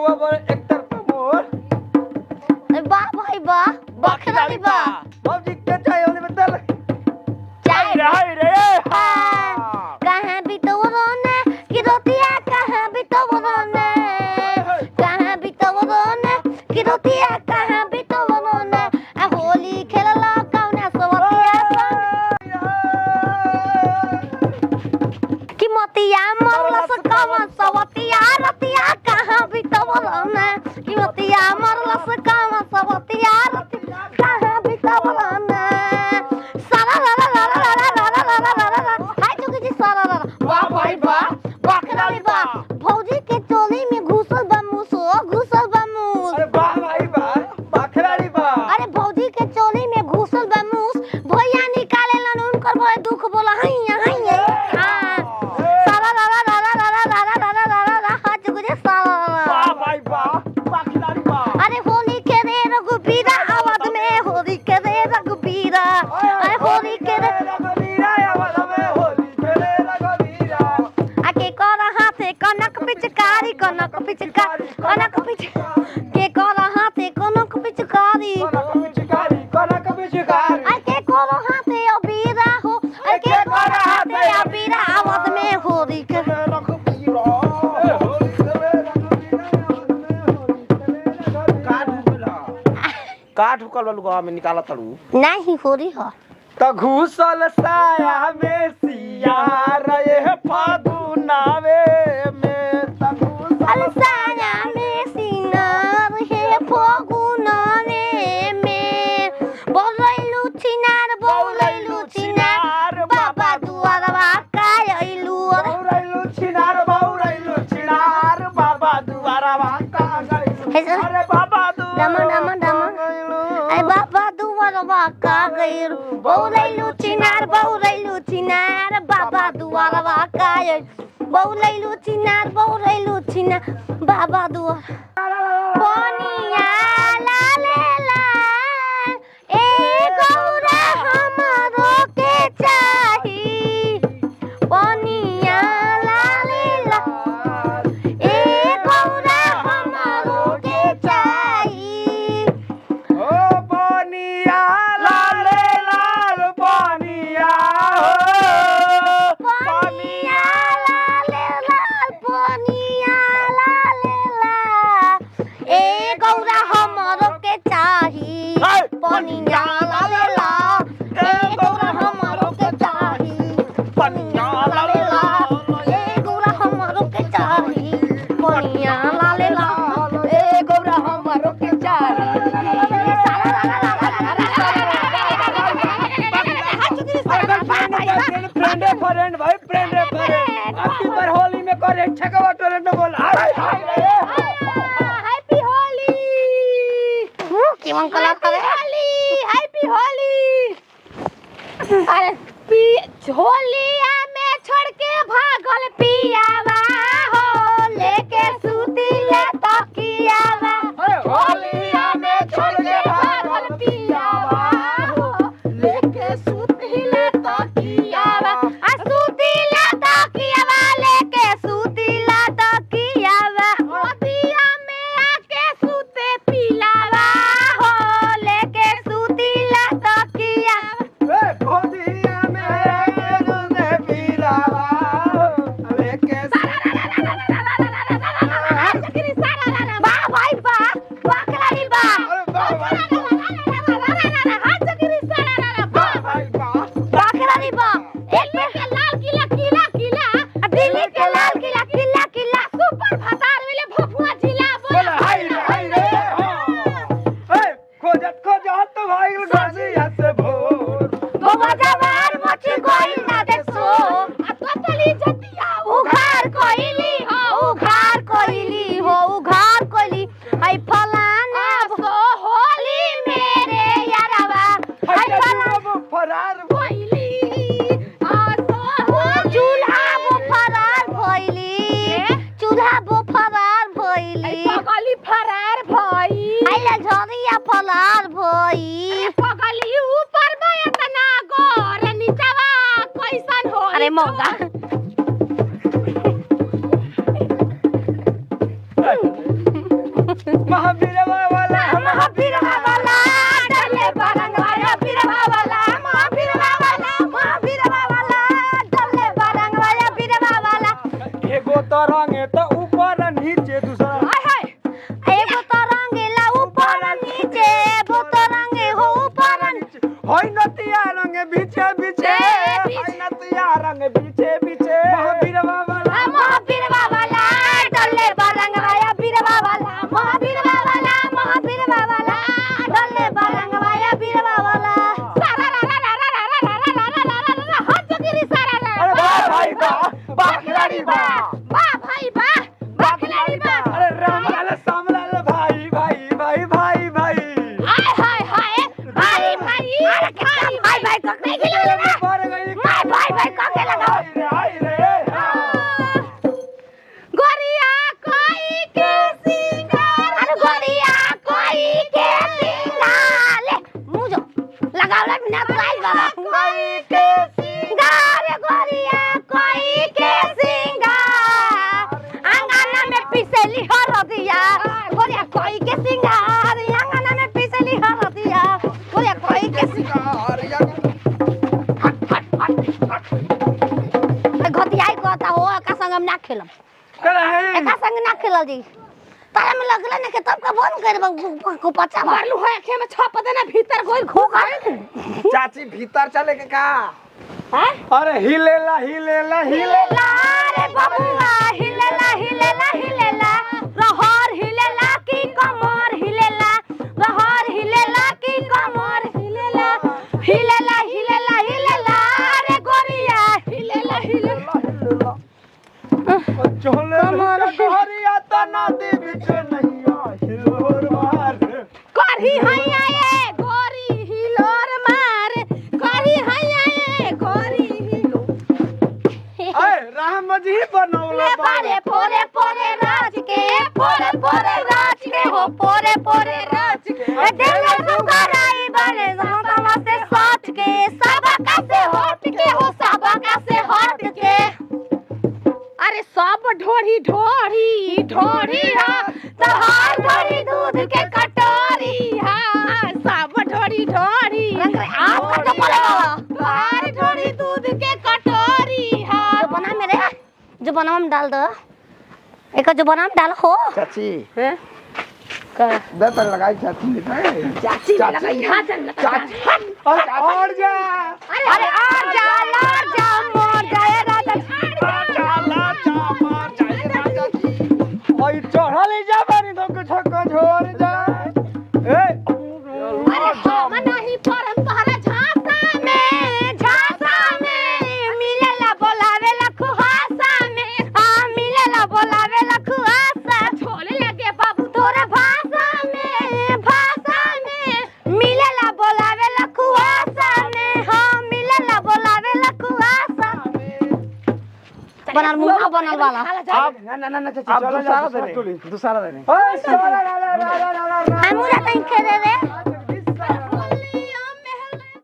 बउआ बर एक तरफ मोर वाह भाई वाह बखलारी वाह भौजी के चाय होने में दल चाय रे कहाँ भी तो वो रोने की रोटियां कहाँ भी तो वो रोने कहाँ भी तो वो रोने की रोटियां कहाँ भी तो वो रोने आ होली खेलला कौना सवतिया की मोतिया मरलस कौन सवतिया रतिया कहाँ भी तो वो रोने की मोतिया मरलस कौन सवतिया रतिया कहाँ भी तो वो रोने सारा ला ला ला ला ला ला ला ला ला ला हाय चुकी जी सारा ला वाह भाई वाह बखलारी वाह भौजी के चोली में घुसल बमूस अरे वाह भाई वाह बखलारी वाह अरे भौजी के चोली में घुसल बमूस भैया निकाले लन उनकर भय दुख बोला हैया हैया हां सारा ला ला ला ला ला ला ला ला ला ला ला हाय चुकी जी सारा वाह भाई वाह बखलारी वाह अरे होली के रे रघुबीरा आवाज में होली के रे रघुबीरा अरे होली के रे रघुबीरा आवाज में होली के रे रघुबीरा आके कर हाथे कनक पिचकारी के कर हाथे कनक पिचकारी आके कर हाथे अबीरा हो आके कर हाथे अबीरा आवाज में होली के का ढुकल बलुआ में निकाला तड़ू नहीं होली हो त घुसल साया में सिया रहे फागुनावे में त घुसल अलसाया में सिनार हे फगुनाने में बोलैलु छिनार बाबा दुआरवा कायलु बौरैलु छिनार बाबा दुआरवा का गइलु अरे बाबा डमा अरे बाबा दुआरवा का गइलु बोलैलु छिनार बाबा दुआरवा कायलु बोलैलु छिनार बाबा दुआर पनिया लाले लाल ए गौरा हमरो के चाही पनिया लाले लाल ए गौरा हमरो के चाही ओ पनिया लाले लाल पनिया हो पनिया लाले लाल पनिया लाले लाल ए गौरा हमरो के चाही पनिया लाले लाल ए गौरा हमरो के चाही पनिया लाले लाल ए गौरा हमरो के चाही पनिया लाले लाल ए गौरा हमरो के चाही फ्रेंड भाई फ्रेंड आपकी बार होली में करे छकवा टोरेंट बोल हैप्पी होली केवन कला करे हैप्पी होली अरे होलिया में छोड़ के भागल पियावा हो लेके सूती ले तकियावा होलिया में छोड़ के भागल पियावा हो लेके सूती ले तकियावा आ सूती ले तकियावा लेके सूती ले तकियावा होदिया में आके सूते पिलावा हो लेके सूती ले तकियावा भोदिया में ने पीलावा लेके वाह भाई वाह बखलारी वाह बखलारी वाह दिल्ली के लाल किला दिल्ली के लाल किला सुपर भतार मिले भभुआ जिला बोल हाय रे खोजत भाई गाजिया से भोर बाबा जवार मची गइल ना देखो आ ततली जतिया उघार कइली हाय फलाना सो होली मेरे यारवा हाय फलाना फरार भइली आ सो चूल्हा वो फरार भइली पगली फरार भई आइला झरिया फरार भई पगली ऊपर बयतना गोर नीचवा कैसन हो अरे मौगा महावीर वाला महावीर वाला डले बरंगवाया वीर वाला महावीर वाला डले बरंगवाया वीर वाला एगो तो रंगे तो ऊपर नीचे दूसरा हाय हाय एगो तो रंगेला ऊपर नीचे एगो तो रंगे हो ऊपर नीचे होय नतिया रंगे बीचे बीचे होय नतिया रंगे बीचे बीचे महावीर वाला डले बरंगवाया वीर वाला महावीर वाला डले बरंगवाया वीर वाला सारा हाथ गिरी सारा अरे वाह भाई वाह खिलाड़ी वाह वाह भाई वाह खिलाड़ी वाह अरे राम लाल श्याम लाल भाई भाई भाई भाई भाई हाय हाय हाय भाई भाई अरे भाई भाई ककने के लिए ना मर गई भाई कके लगा हाय रे गोरिया कोई के सिंगार अरे गोरिया कोई के सिंगार ले मुंह जो लगावला बिना तो आई बाबा कोई के सिंगार गोरिया कोई के सिंगार अंगना में पिसली हरदिया गोरिया कोई के सिंगार अंगना में पिसली हरदिया गोरिया कोई के सिंगार घटियाई कहता हो का संग हम ना खेलम कर है एका संग ना खेलल जी तारा में लगले ने के तब का बंद कर को पचा मारलू है खे में छप देना भीतर कोई खो गए चाची भीतर चले के का हैं अरे हिलेला हिलेला हिलेला रे बबुआ हिलेला रहर हिलेला की कमर हिलेला रहर हिलेला की कमर हिलेला रे गोरिया हिलेला चले गोरिया त नदी बिच नैया हिलोर मार करही हैया ए गोरी हिलोर मार करही हैया ए गोरी ए राम जी बनौले बारे पोरे पोरे राज के पोरे पोरे राज के हो पोरे पोरे राज के दिल सुगराई बने हम से साथ के सब का से हट के हो सब का से हट के अरे सब ढोरी हा तहार ढोरी दूध के कटोरी हा सब ढोरी आप तो बोले तहार ढोरी दूध के कटोरी हा जो बना मेरे जो बना हम डाल दो एक जो बना हम डाल हो चाची हैं का दे पर लगाई चाची ने चाची लगाई हां चल चाची और जा अरे और जा मोर जाए राजा ओए चढ़ले जा बानी तो कुछ छोड़ जा ए अरे हम नहीं परम तोहरा झांसा में मिलेला बोलावे लखुआसा में हां मिलेला बोलावे लखुआसा छोले लगे बाबू तोरा भाषा में मिलेला बोलावे लखुआसा में हां मिलेला बोलावे लखुआसा बनल मुंह बनल वाला अब ना चाची चलो दूसरा देने ओए सारा ला हम मुझे नहीं खेले रे